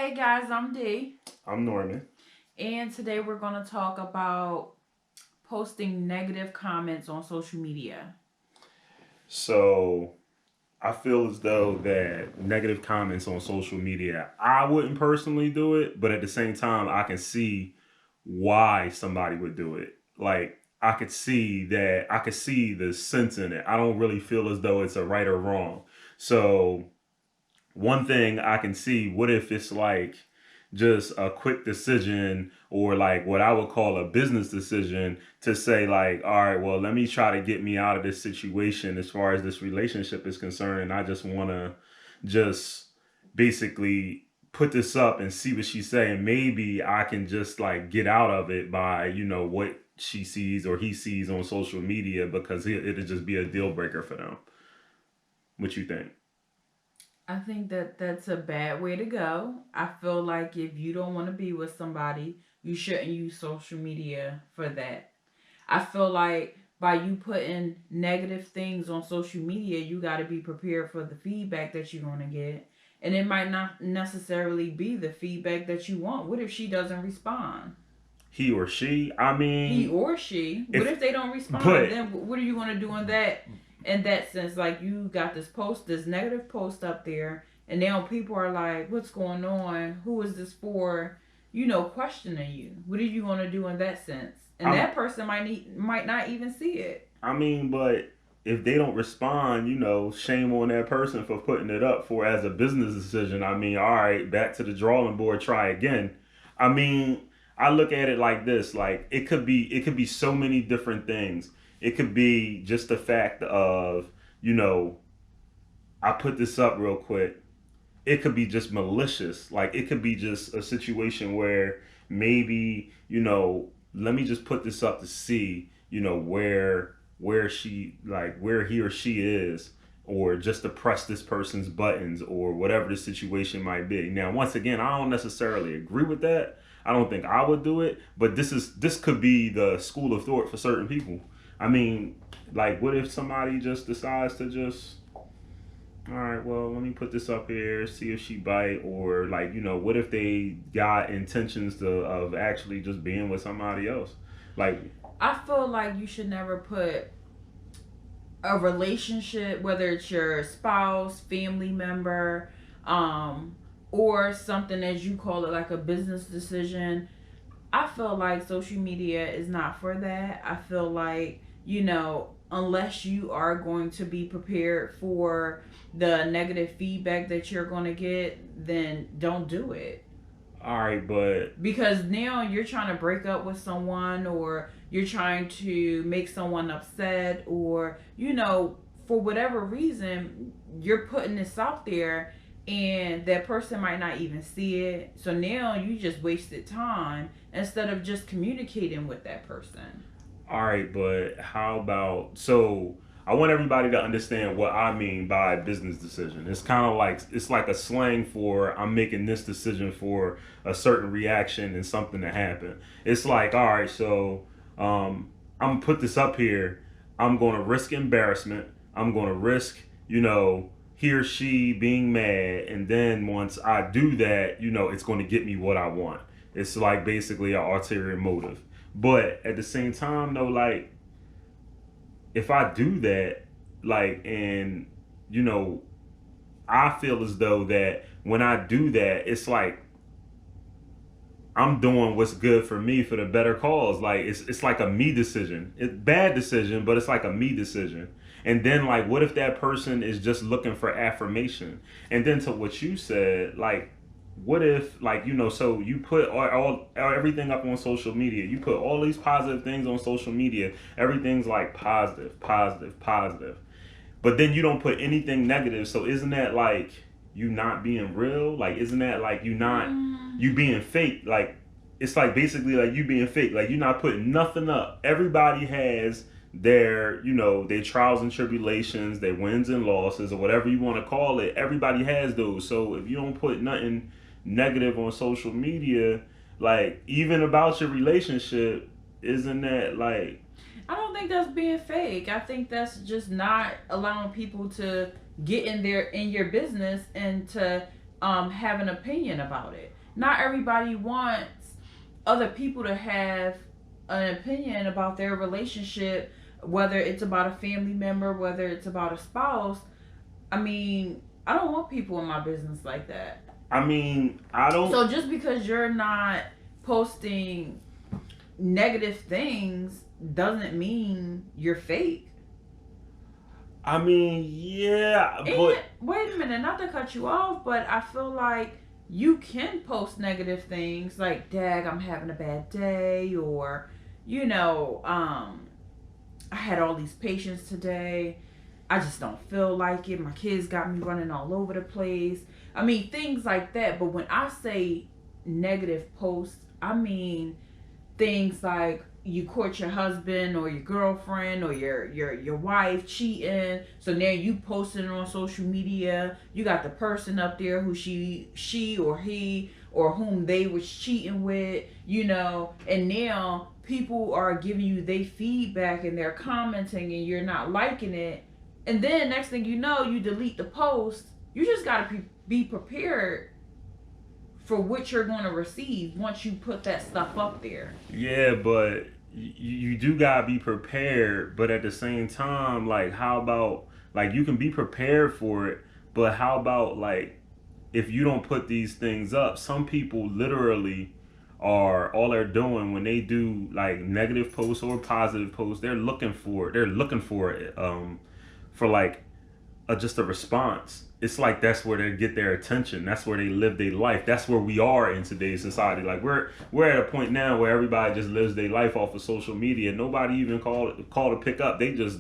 Hey guys, I'm Dee, I'm Norman. and today we're going to talk about posting negative comments on social media. So I feel as though that negative comments on social media, I wouldn't personally do it, but at the same time, I can see why somebody would do it. Like I could see the sense in it. I don't really feel as though it's a right or wrong. So one thing I can see, what if it's like just a quick decision or like what I would call a business decision to say like, all right, well, let me try to get me out of this situation as far as this relationship is concerned. I just want to just basically put this up and see what she's saying. Maybe I can just like get out of it by, what she sees or he sees on social media because it'll just be a deal breaker for them. What you think? I think that that's a bad way to go. I feel like if you don't want to be with somebody, you shouldn't use social media for that. I feel like by you putting negative things on social media, you got to be prepared for the feedback that you're going to get. And it might not necessarily be the feedback that you want. What if she doesn't respond? He or she. I He mean, or she. What if if they don't respond? but Then what are you going to do in that sense? Like you got this post, this negative post up there, and now people are like, "What's going on? Who is this for?" Questioning you. What are you going to do in that sense? And I'm that person might not even see it. I mean, but if they don't respond, shame on that person for putting it up for as a business decision. I mean, all right, back to the drawing board, try again. I mean, I look at it like this, like it could be so many different things. It could be just the fact of, you know, I put this up real quick. It could be just malicious. Like it could be just a situation where maybe, let me just put this up to see, where he or she is, or just to press this person's buttons or whatever the situation might be. Now, once again, I don't necessarily agree with that. I don't think I would do it, but this could be the school of thought for certain people. I mean, like what if somebody just decides to just, all right, well, let me put this up here, see if she bite, or like, what if they got intentions of actually just being with somebody else? Like, I feel like you should never put a relationship, whether it's your spouse, family member, um, or something as you call it, like a business decision. I feel like social media is not for that. I feel like, unless you are going to be prepared for the negative feedback that you're going to get, then don't do it. all right, but Because now you're trying to break up with someone, or you're trying to make someone upset, or, for whatever reason, you're putting this out there and that person might not even see it. So now you just wasted time instead of just communicating with that person. all right, but how about so? I want everybody to understand what I mean by business decision. It's kind of like it's like a slang for I'm making this decision for a certain reaction and something to happen. It's like, all right, so I'm gonna put this up here. I'm going to risk embarrassment. I'm going to risk, he or she being mad, and then once I do that, it's going to get me what I want. It's like basically an ulterior motive. But at the same time, though, like if I do that, like, and you know, I feel as though that when I do that, it's like I'm doing what's good for me for the better cause. Like it's like a me decision. It's bad decision, but it's like a me decision. And then like, what if that person is just looking for affirmation? And then to what you said, like, what if like so you put all everything up on social media. You put all these positive things on social media. Everything's like positive, positive, positive, but then you don't put anything negative. So isn't that like you not being real? Like isn't that like you being fake? Like it's like basically like you being fake. Like you're not putting nothing up. Everybody has their their trials and tribulations, their wins and losses, or whatever you want to call it. Everybody has those. So if you don't put nothing negative on social media, like even about your relationship, isn't that like I don't think that's being fake. I think that's just not allowing people to get in your business and to have an opinion about it. Not everybody wants other people to have an opinion about their relationship, whether it's about a family member, whether it's about a spouse. I mean, I don't want people in my business like that. I mean, I don't. So just because you're not posting negative things doesn't mean you're fake. I mean, yeah, And but wait a minute, not to cut you off, but I feel like you can post negative things like, dag, I'm having a bad day, or, I had all these patients today. I just don't feel like it. My kids got me running all over the place. I mean, things like that. But when I say negative posts, I mean things like you caught your husband or your girlfriend or your wife cheating. So now you posting it on social media. You got the person up there who she or he or whom they was cheating with, and now people are giving you their feedback and they're commenting and you're not liking it. And then next thing you know, you delete the post. You just got to be prepared for what you're going to receive once you put that stuff up there. yeah, but you do gotta be prepared. But at the same time, like, how about like you can be prepared for it, but how about like if you don't put these things up, some people literally are all they're doing when they do like negative posts or positive posts, they're looking for it. They're looking for it, for like just a response. It's like that's where they get their attention. That's where they live their life. That's where we are in today's society. Like we're at a point now where everybody just lives their life off of social media. Nobody even call to pick up. They just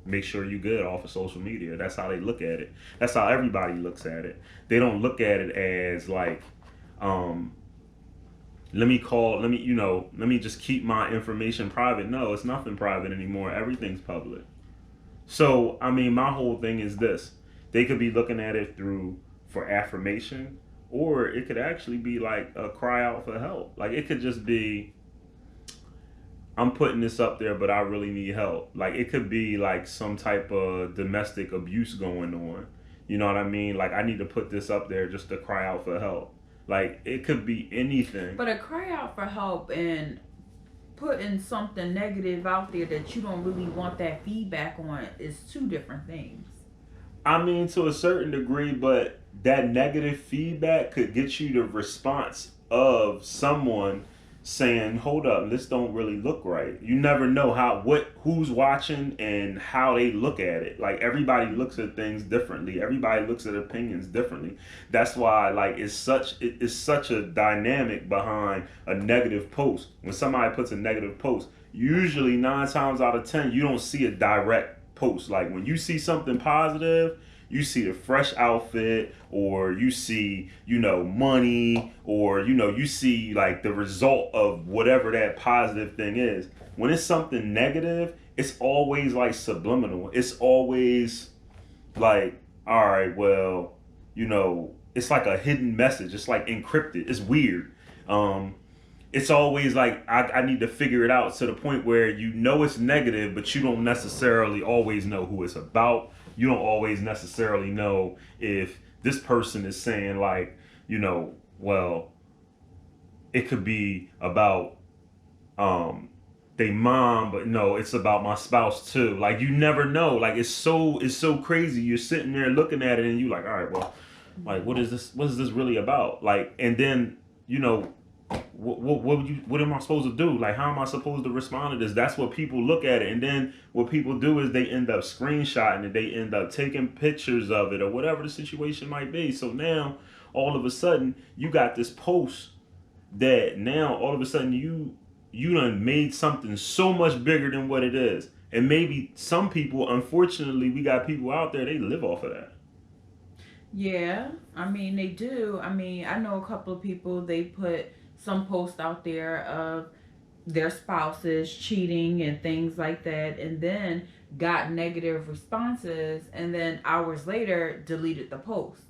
make sure you good off of social media. That's how they look at it. That's how everybody looks at it. They don't look at it as like, let me just keep my information private. No, it's nothing private anymore. Everything's public. So, I mean, my whole thing is this. They could be looking at it for affirmation, or it could actually be like a cry out for help. Like, it could just be, I'm putting this up there, but I really need help. Like, it could be like some type of domestic abuse going on. You know what I mean? Like, I need to put this up there just to cry out for help. Like, it could be anything. But a cry out for help and putting something negative out there that you don't really want that feedback on is two different things. I mean, to a certain degree, but that negative feedback could get you the response of someone saying, "Hold up, this don't really look right." You never know who's watching and how they look at it. Like everybody looks at things differently. Everybody looks at opinions differently. That's why like it's such a dynamic behind a negative post. When somebody puts a negative post, usually 9 times out of 10 you don't see a direct post. Like when you see something positive, you see the fresh outfit, or you see, money, or, you see like the result of whatever that positive thing is. When it's something negative, it's always like subliminal. It's always like, all right, well, it's like a hidden message. It's like encrypted. It's weird. It's always like, I need to figure it out to the point where it's negative, but you don't necessarily always know who it's about. You don't always necessarily know if this person is saying like, well, it could be about they mom, but no, it's about my spouse too. Like you never know. Like it's so crazy. You're sitting there looking at it and you like, all right, well, like what is this really about? Like, and then what am I supposed to do? Like, how am I supposed to respond to this? That's what people look at it. And then what people do is they end up screenshotting it. They end up taking pictures of it or whatever the situation might be. So now, all of a sudden, you got this post that now, all of a sudden, you done made something so much bigger than what it is. And maybe some people, unfortunately, we got people out there, they live off of that. Yeah, I mean, they do. I mean, I know a couple of people, they put some post out there of their spouses cheating and things like that, and then got negative responses, and then hours later deleted the post.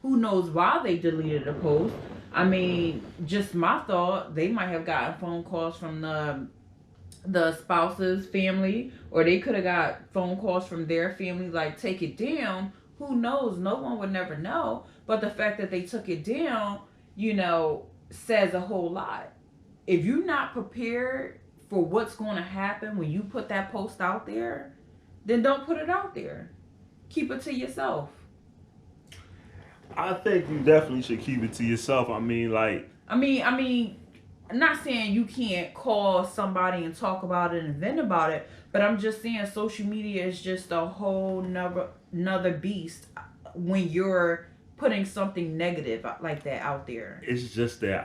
Who knows why they deleted the post? I mean, just my thought, they might have gotten phone calls from the spouse's family, or they could have got phone calls from their family like, take it down. Who knows? No one would never know. But the fact that they took it down, says a whole lot. If you're not prepared for what's going to happen when you put that post out there, then don't put it out there. Keep it to yourself. I think you definitely should keep it to yourself. I'm not saying you can't call somebody and talk about it and vent about it, but I'm just saying social media is just a whole another beast when you're putting something negative like that out there. It's just that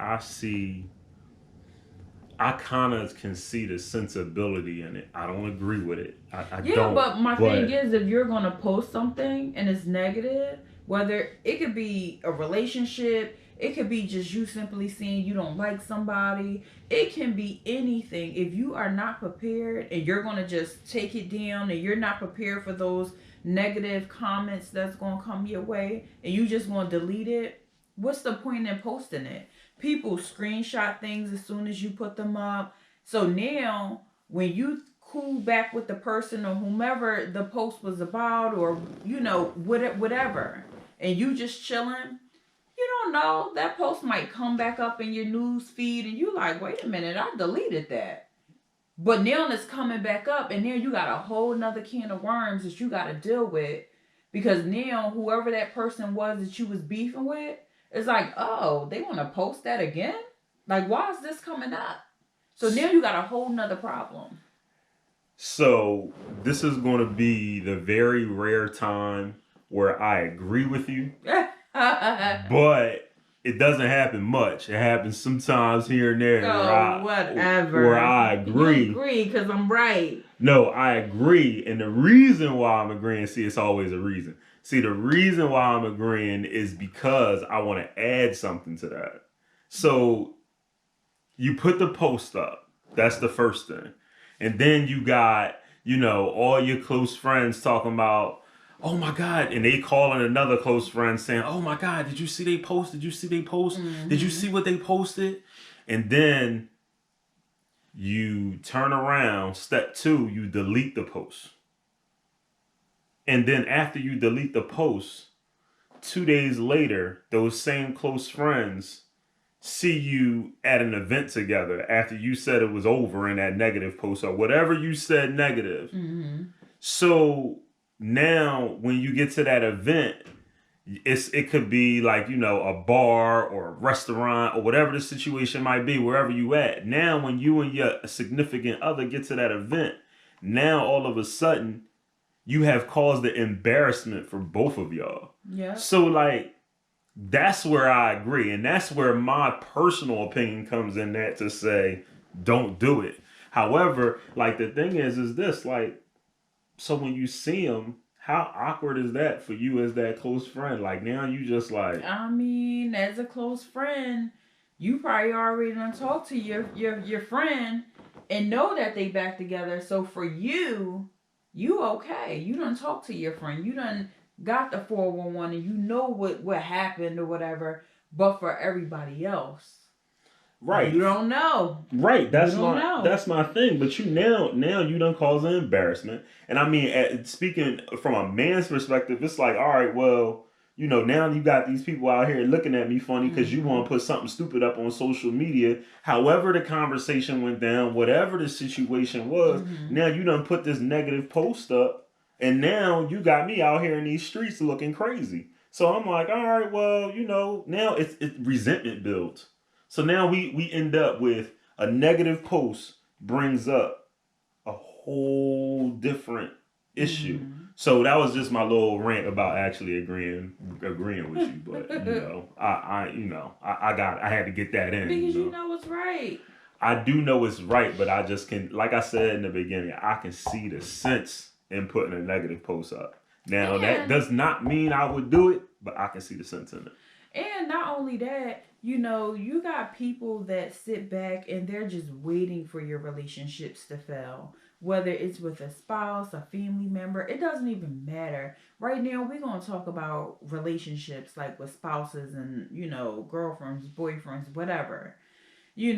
I kind of can see the sensibility in it. I don't agree with it. I Yeah, don't. but my thing is, if you're going to post something and it's negative, whether it could be a relationship, it could be just you simply saying you don't like somebody, it can be anything. If you are not prepared and you're going to just take it down and you're not prepared for those negative comments that's going to come your way and you just want to delete it, what's the point in posting it? People screenshot things as soon as you put them up. So now, when you cool back with the person or whomever the post was about, or whatever, and you just chilling, you don't know, that post might come back up in your news feed, and you like, wait a minute, I deleted that. But now it's coming back up, and now you got a whole nother can of worms that you got to deal with, because now whoever that person was that you was beefing with, it's like, oh, they want to post that again? Like, why is this coming up? So now you got a whole nother problem. So this is going to be the very rare time where I agree with you. But it doesn't happen much. It happens sometimes here and there. Whatever. Where I agree. You agree because I'm right. No, I agree. And the reason why I'm agreeing, see, it's always a reason. See, the reason why I'm agreeing is because I want to add something to that. So you put the post up. That's the first thing. And then you got, all your close friends talking about, oh my God. And they calling another close friend saying, oh my God, did you see they post? Did you see they post? Mm-hmm. Did you see what they posted? And then you turn around, step 2, you delete the post. And then after you delete the post, 2 days later, those same close friends see you at an event together after you said it was over in that negative post or whatever you said negative. Mm-hmm. So now when you get to that event, it could be like, a bar or a restaurant or whatever the situation might be, wherever you at. Now when you and your significant other get to that event, now all of a sudden you have caused the embarrassment for both of y'all. Yeah. So that's where I agree. And that's where my personal opinion comes in that to say, don't do it. However, the thing is this, so when you see them, how awkward is that for you as that close friend? Now you just as a close friend, you probably already done talked to your friend and know that they back together. So for you okay. You done talk to your friend. You done got the 411 and you know what happened or whatever. But for everybody else, right, you don't know. Right, that's my thing. But you now you done caused an embarrassment. And speaking from a man's perspective, it's like, all right, well, now you got these people out here looking at me funny because you want to put something stupid up on social media. However the conversation went down, whatever the situation was, now you done put this negative post up, and now you got me out here in these streets looking crazy. So I'm like, all right, well, now it's resentment builds. So now we end up with a negative post brings up a whole different issue. Mm-hmm. So that was just my little rant about actually agreeing with you. But I had to get that in. Because you know it's right. I do know it's right, but I just can, like I said in the beginning, I can see the sense in putting a negative post up. Now that does not mean I would do it, but I can see the sense in it. And not only that, you got people that sit back and they're just waiting for your relationships to fail. Whether it's with a spouse, a family member, it doesn't even matter. Right now, we're going to talk about relationships like with spouses and, girlfriends, boyfriends, whatever. You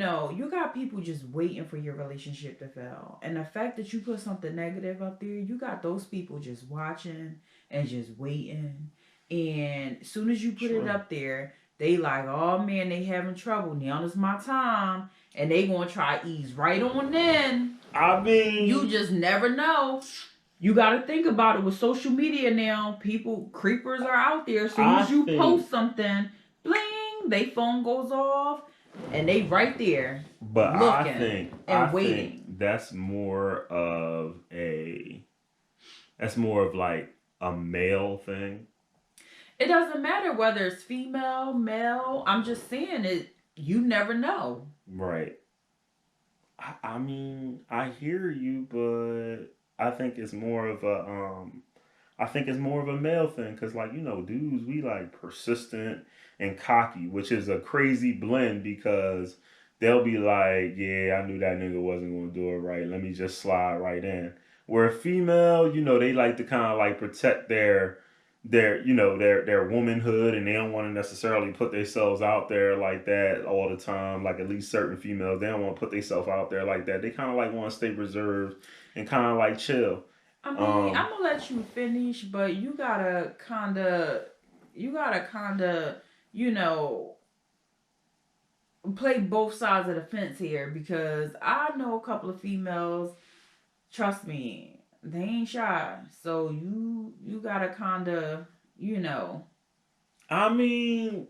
got people just waiting for your relationship to fail. And the fact that you put something negative up there, you got those people just watching and just waiting. And as soon as you put it True. up there, they like, oh man, they having trouble. Now is my time. And they gonna try to ease right on in. I You mean, just never know. You got to think about it with social media now. People, creepers are out there. As soon I as you think, post something, bling, they phone goes off, and they right there but looking I and think waiting. that's more of like a male thing. It doesn't matter whether it's female, male. I'm just saying it. You never know. Right. I mean, I hear you, but I think it's more of a I think it's more of a male thing because, like, dudes, we like persistent and cocky, which is a crazy blend because they'll be like, yeah, I knew that nigga wasn't going to do it right. Let me just slide right in. Where a female, they like to kind of like protect their womanhood, and they don't want to necessarily put themselves out there like that all the time. Like, at least certain females, they don't want to put themselves out there like that. They kind of like want to stay reserved and kind of like chill. I mean, um I'm gonna let you finish, but you gotta kinda, you know, play both sides of the fence here because I know a couple of females. Trust me, they ain't shy. So you gotta kinda, you know, I mean,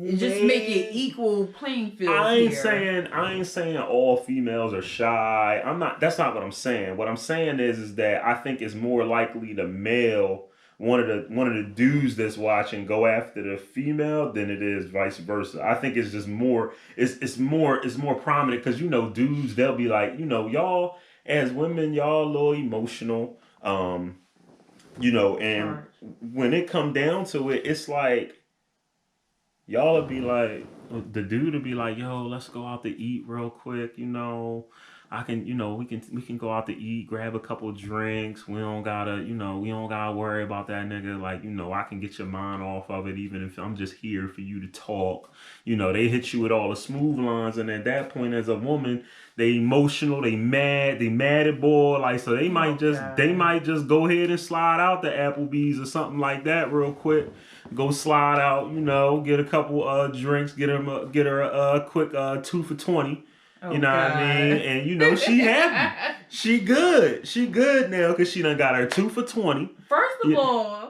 just make it may equal playing field here. I ain't saying all females are shy. I'm not. That's not what I'm saying. What I'm saying is that I think it's more likely the male, one of the dudes that's watching, go after the female than it is vice versa. I think it's just more. It's more prominent because dudes, they'll be like, y'all as women, y'all a little emotional. And Charge. when it come down to it, it's like y'all would be like, the dude would be like, yo, let's go out to eat real quick. I can, we can go out to eat, grab a couple drinks. We don't gotta worry about that nigga. Like, I can get your mind off of it, even if I'm just here for you to talk. They hit you with all the smooth lines, and at that point, as a woman, they emotional, they mad at boy, like, so Oh they God. might just go ahead and slide out to Applebee's or something like that real quick. Go slide out, get a couple drinks, get her a quick 2 for 20. You Oh know what I mean? God. And she happy. She good. She good now because she done got her 2 for 20. First of Yeah. all,